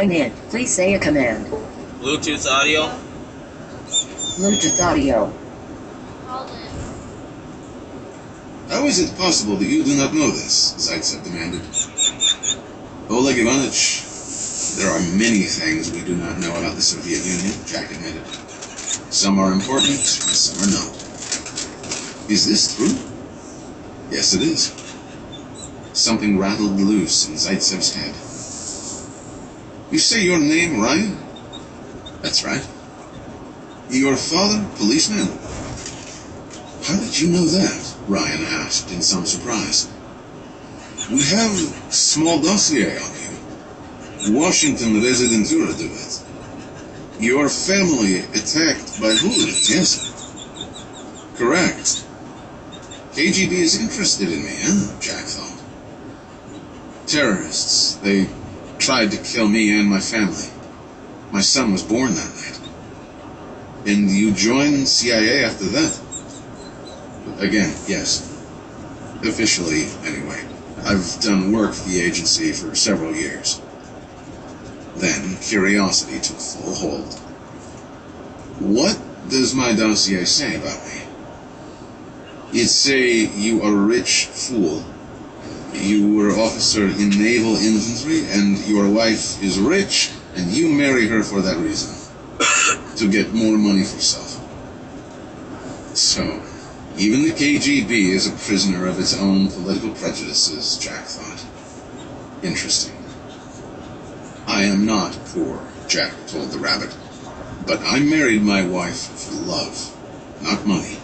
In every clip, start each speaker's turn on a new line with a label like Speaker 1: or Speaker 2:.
Speaker 1: Sign in. Please say a command.
Speaker 2: Bluetooth audio?
Speaker 1: Bluetooth audio.
Speaker 3: How is it possible that you do not know this? Zaitsev demanded. Oleg Ivanich, there are many things we do not know about the Soviet Union, Jack admitted. Some are important, and some are not. Is this true? Yes, it is. Something rattled loose in Zaitsev's head. You say your name, Ryan? That's right. Your father, policeman? How did you know that? Ryan asked in some surprise. We have a small dossier on you. Washington Residentura do it. Your family attacked by hooligans, yes? Correct. KGB is interested in me, huh? Jack thought. Terrorists. They tried to kill me and my family. My son was born that night. And you joined CIA after that? Again, yes. Officially, anyway. I've done work for the agency for several years. Then, curiosity took full hold. What does my dossier say about me? It say you are a rich fool. You were officer in naval infantry, and your wife is rich, and you marry her for that reason. To get more money for yourself. So, even the KGB is a prisoner of its own political prejudices, Jack thought. Interesting. I am not poor, Jack told the rabbit. But I married my wife for love, not money.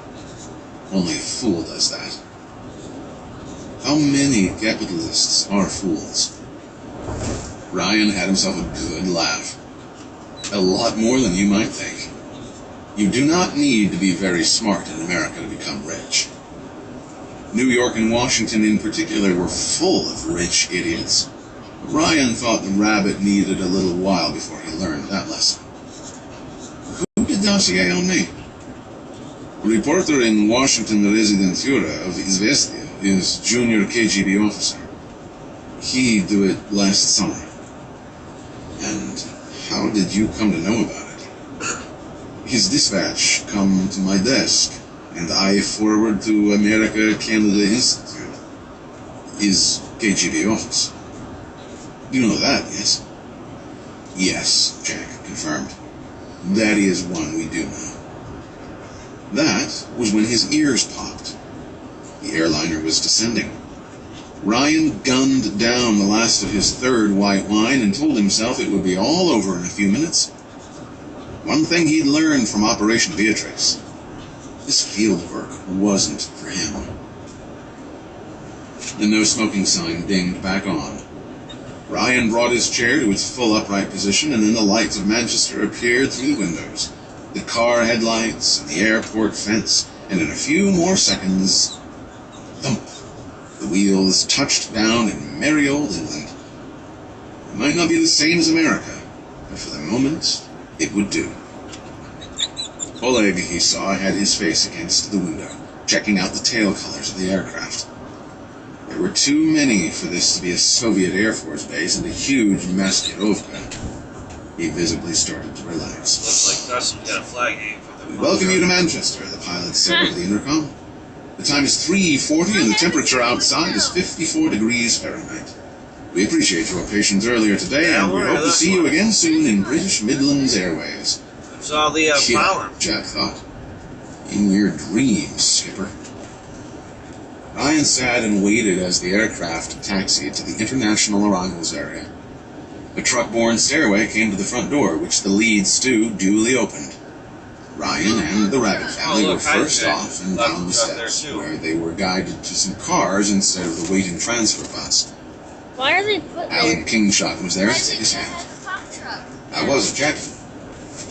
Speaker 3: Only a fool does that. How many capitalists are fools? Ryan had himself a good laugh. A lot more than you might think. You do not need to be very smart in America to become rich. New York and Washington in particular were full of rich idiots. Ryan thought the rabbit needed a little while before he learned that lesson. Who did dossier on me? Reporter in Washington Residentura of Izvestia is junior KGB officer. He do it last summer. And how did you come to know about it? His dispatch come to my desk, and I forward to America Canada Institute. His KGB office. You know that, yes? Yes, Jack confirmed. That is one we do know. That was when his ears popped. The airliner was descending. Ryan gunned down the last of his third white wine and told himself it would be all over in a few minutes. One thing he'd learned from Operation Beatrix. This field work wasn't for him. The no smoking sign dinged back on. Ryan brought his chair to its full upright position, and then the lights of Manchester appeared through the windows. The car headlights and the airport fence, and in a few more seconds, thump, the wheels touched down in merry old England. It might not be the same as America, but for the moment, it would do. Oleg, he saw, had his face against the window, checking out the tail colors of the aircraft. There were too many for this to be a Soviet Air Force base and a huge Maskirovka. He visibly started to relax.
Speaker 2: Looks like Dustin got a flag hanging from the
Speaker 3: We welcome you to Manchester, the pilot said over the intercom. The time is 3:40 and the temperature outside is 54 degrees Fahrenheit. We appreciate your patience earlier today, and we hope to see you again soon in British Midlands Airways.
Speaker 2: It's all the power.
Speaker 3: Jack thought. In your dreams, skipper. Ryan sat and waited as the aircraft taxied to the international arrivals area. A truck-borne stairway came to the front door, which the lead stew duly opened. Ryan and the rabbit family were first off and down the steps, where they were guided to some cars instead of the waiting transfer bus.
Speaker 4: Why are they put there?
Speaker 3: Alan Kingshot was there to take his hand. I was, Jack.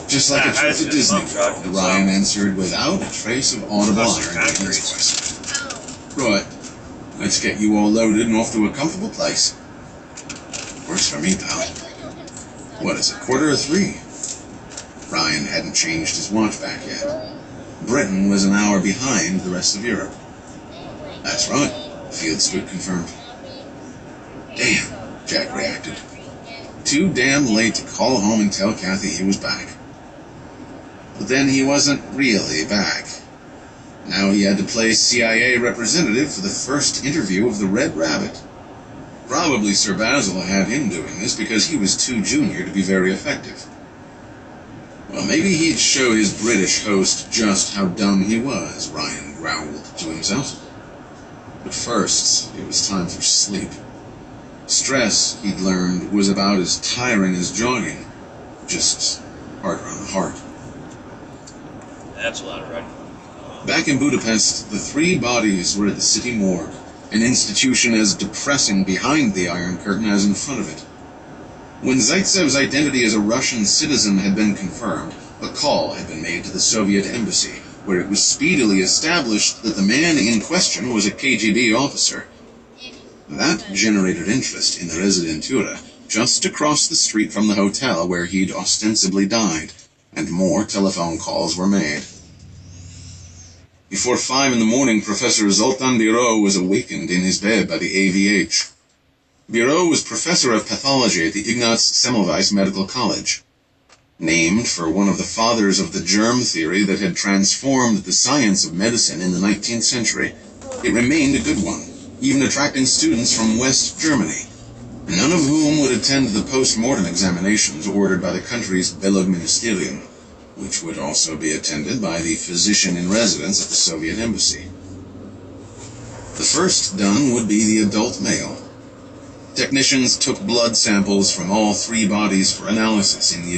Speaker 3: Just like a trip to Disney World, Ryan answered without a trace of audible irony in his voice. Right, let's get you all loaded and off to a comfortable place. Works for me, pal. What is it, 2:45? Ryan hadn't changed his watch back yet. Britain was an hour behind the rest of Europe. That's right, Field Scoot confirmed. Damn, Jack reacted. too damn late to call home and tell Kathy he was back. But then he wasn't really back. Now he had to play CIA representative for the first interview of the Red Rabbit. Probably Sir Basil had him doing this because he was too junior to be very effective. Well, maybe he'd show his British host just how dumb he was, Ryan growled to himself. But first, it was time for sleep. Stress, he'd learned, was about as tiring as jogging, just harder on the heart.
Speaker 2: That's a lot of writing.
Speaker 3: Back in Budapest, the 3 bodies were at the city morgue, an institution as depressing behind the Iron Curtain as in front of it. When Zaitsev's identity as a Russian citizen had been confirmed, a call had been made to the Soviet embassy, where it was speedily established that the man in question was a KGB officer. That generated interest in the Residentura, just across the street from the hotel where he'd ostensibly died, and more telephone calls were made. Before 5 in the morning, Professor Zoltan Biro was awakened in his bed by the AVH. Biro was professor of pathology at the Ignaz Semmelweis Medical College. Named for one of the fathers of the germ theory that had transformed the science of medicine in the 19th century, it remained a good one, even attracting students from West Germany, none of whom would attend the post-mortem examinations ordered by the country's Bildungsministerium, which would also be attended by the physician-in-residence at the Soviet embassy. The first done would be the adult male. Technicians took blood samples from all 3 bodies for analysis in the